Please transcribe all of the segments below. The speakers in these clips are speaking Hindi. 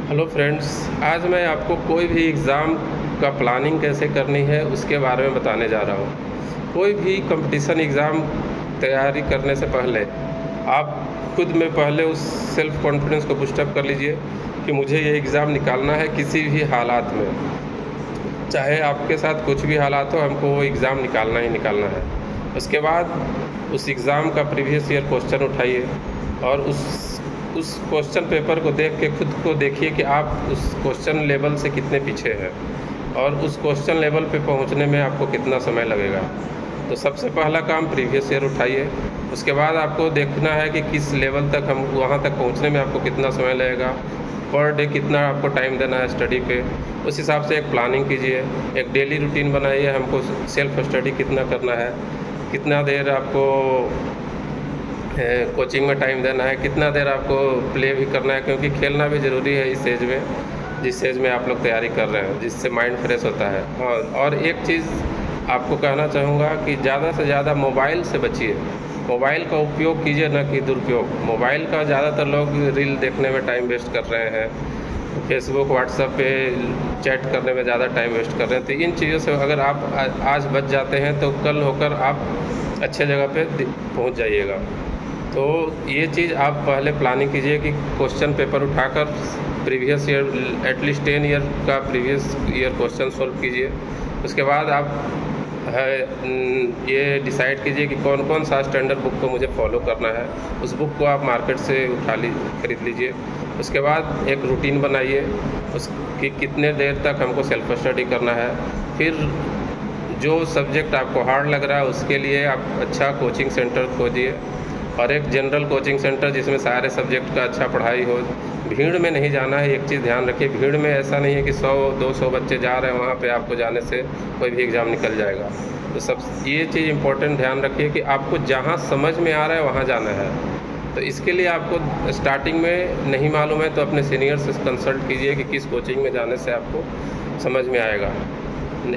हेलो फ्रेंड्स, आज मैं आपको कोई भी एग्ज़ाम का प्लानिंग कैसे करनी है उसके बारे में बताने जा रहा हूँ। कोई भी कंपटीशन एग्ज़ाम तैयारी करने से पहले आप खुद में पहले उस सेल्फ़ कॉन्फिडेंस को बूस्टअप कर लीजिए कि मुझे ये एग्ज़ाम निकालना है किसी भी हालात में। चाहे आपके साथ कुछ भी हालात हो, हमको वो एग्ज़ाम निकालना ही निकालना है। उसके बाद उस एग्ज़ाम का प्रीवियस ईयर क्वेश्चन उठाइए और उस क्वेश्चन पेपर को देख के खुद को देखिए कि आप उस क्वेश्चन लेवल से कितने पीछे हैं और उस क्वेश्चन लेवल पे पहुंचने में आपको कितना समय लगेगा। तो सबसे पहला काम प्रीवियस ईयर उठाइए। उसके बाद आपको देखना है कि किस लेवल तक हम वहां तक पहुंचने में आपको कितना समय लगेगा, पर डे कितना आपको टाइम देना है स्टडी पे। उस हिसाब से एक प्लानिंग कीजिए, एक डेली रूटीन बनाइए। हमको सेल्फ स्टडी कितना करना है, कितना देर आपको कोचिंग में टाइम देना है, कितना देर आपको प्ले भी करना है, क्योंकि खेलना भी ज़रूरी है इस एज में, जिस एज में आप लोग तैयारी कर रहे हैं, जिससे माइंड फ्रेश होता है। और एक चीज़ आपको कहना चाहूँगा कि ज़्यादा से ज़्यादा मोबाइल से बचिए। मोबाइल का उपयोग कीजिए, न कि दुरुपयोग। मोबाइल का ज़्यादातर लोग रील देखने में टाइम वेस्ट कर रहे हैं, फेसबुक व्हाट्सएप पे चैट करने में ज़्यादा टाइम वेस्ट कर रहे हैं। तो इन चीज़ों से अगर आप आज बच जाते हैं तो कल होकर आप अच्छे जगह पे पहुंच जाइएगा। तो ये चीज़ आप पहले प्लानिंग कीजिए कि क्वेश्चन पेपर उठाकर प्रीवियस ईयर एटलीस्ट 10 ईयर का प्रीवियस ईयर क्वेश्चन सॉल्व कीजिए। उसके बाद आप ये डिसाइड कीजिए कि कौन कौन सा स्टैंडर्ड बुक को मुझे फॉलो करना है। उस बुक को आप मार्केट से खरीद लीजिए। उसके बाद एक रूटीन बनाइए उसकी कितने देर तक हमको सेल्फ स्टडी करना है। फिर जो सब्जेक्ट आपको हार्ड लग रहा है उसके लिए आप अच्छा कोचिंग सेंटर खोजिए और एक जनरल कोचिंग सेंटर जिसमें सारे सब्जेक्ट का अच्छा पढ़ाई हो। भीड़ में नहीं जाना है। एक चीज़ ध्यान रखिए, भीड़ में ऐसा नहीं है कि 100-200 बच्चे जा रहे हैं, वहाँ पे आपको जाने से कोई भी एग्ज़ाम निकल जाएगा। तो सब ये चीज़ इम्पोर्टेंट ध्यान रखिए कि आपको जहाँ समझ में आ रहा है वहाँ जाना है। तो इसके लिए आपको स्टार्टिंग में नहीं मालूम है तो अपने सीनियर से कंसल्ट कीजिए कि किस कोचिंग में जाने से आपको समझ में आएगा।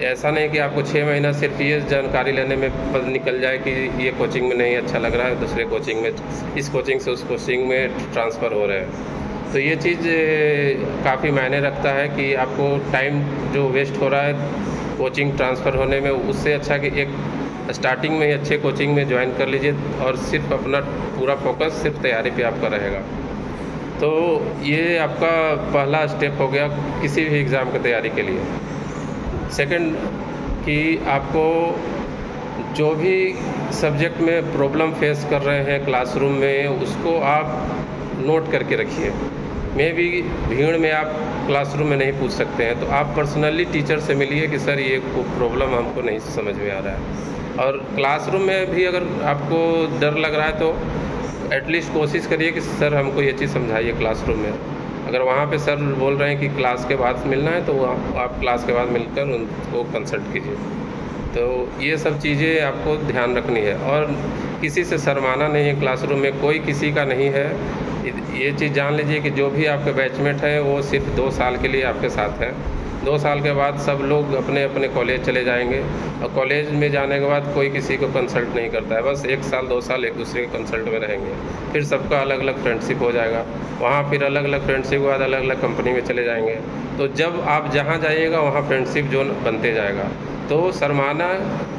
ऐसा नहीं कि आपको 6 महीना सिर्फ ये जानकारी लेने में निकल जाए कि ये कोचिंग में नहीं अच्छा लग रहा है, दूसरे कोचिंग में, इस कोचिंग से उस कोचिंग में ट्रांसफ़र हो रहे हैं। तो ये चीज़ काफ़ी मायने रखता है कि आपको टाइम जो वेस्ट हो रहा है कोचिंग ट्रांसफ़र होने में, उससे अच्छा कि एक स्टार्टिंग में ही अच्छे कोचिंग में ज्वाइन कर लीजिए और सिर्फ अपना पूरा फोकस सिर्फ तैयारी पे आपका रहेगा। तो ये आपका पहला स्टेप हो गया किसी भी एग्ज़ाम की तैयारी के लिए। सेकंड कि आपको जो भी सब्जेक्ट में प्रॉब्लम फेस कर रहे हैं क्लासरूम में, उसको आप नोट करके रखिए। मे भी भीड़ में आप क्लासरूम में नहीं पूछ सकते हैं, तो आप पर्सनली टीचर से मिलिए कि सर ये प्रॉब्लम हमको नहीं समझ में आ रहा है। और क्लासरूम में भी अगर आपको डर लग रहा है तो एटलीस्ट कोशिश करिए कि सर हमको ये चीज़ समझाइए क्लासरूम में। अगर वहाँ पे सर बोल रहे हैं कि क्लास के बाद मिलना है तो आप क्लास के बाद मिलकर उनको कंसल्ट कीजिए। तो ये सब चीज़ें आपको ध्यान रखनी है और किसी से शर्माना नहीं है। क्लासरूम में कोई किसी का नहीं है। ये चीज़ जान लीजिए कि जो भी आपके बैचमेट हैं वो सिर्फ 2 साल के लिए आपके साथ हैं। 2 साल के बाद सब लोग अपने अपने कॉलेज चले जाएंगे और कॉलेज में जाने के बाद कोई किसी को कंसल्ट नहीं करता है। बस 1 साल 2 साल एक दूसरे के कंसल्ट में रहेंगे, फिर सबका अलग अलग फ्रेंडशिप हो जाएगा। वहाँ फिर अलग अलग फ्रेंडशिप के बाद अलग अलग कंपनी में चले जाएंगे। तो जब आप जहाँ जाइएगा वहाँ फ्रेंडशिप जोन बनते जाएगा। तो शर्माना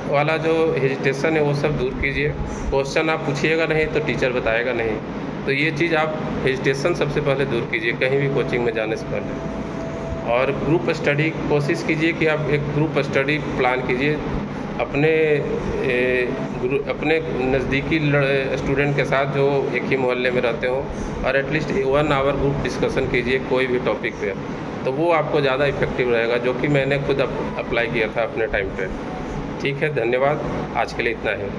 वाला जो हेजिटेशन है वो सब दूर कीजिए। क्वेश्चन आप पूछिएगा नहीं तो टीचर बताएगा नहीं। तो ये चीज़ आप हेजिटेशन सबसे पहले दूर कीजिए कहीं भी कोचिंग में जाने से पहले। और ग्रुप स्टडी कोशिश कीजिए कि आप एक ग्रुप स्टडी प्लान कीजिए अपने नज़दीकी स्टूडेंट के साथ जो एक ही मोहल्ले में रहते हो, और एटलीस्ट 1 आवर ग्रुप डिस्कशन कीजिए कोई भी टॉपिक पे। तो वो आपको ज़्यादा इफ़ेक्टिव रहेगा, जो कि मैंने खुद अप्लाई किया था अपने टाइम पे। ठीक है, धन्यवाद। आज के लिए इतना है।